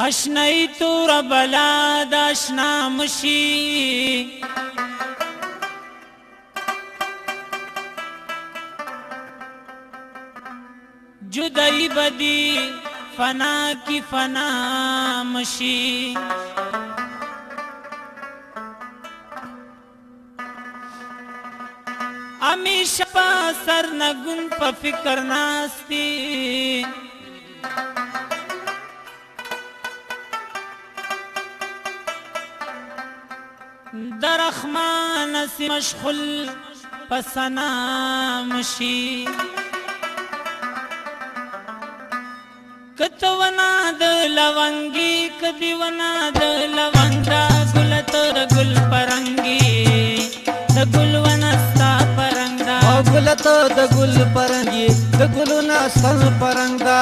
اشنای تور بلا د اشنا مشي جدائی بدی فنا کی فنا مشی امیشہ پا سر نگن پا فکر ناستی در اخمان سی مشغل پسنا مشی کتونا د لونگی کدیونا د لونگا گلت د گل پرنگی د گل ونستا پرنگا گلت د گل پرنگی د گل ونستا پرنگا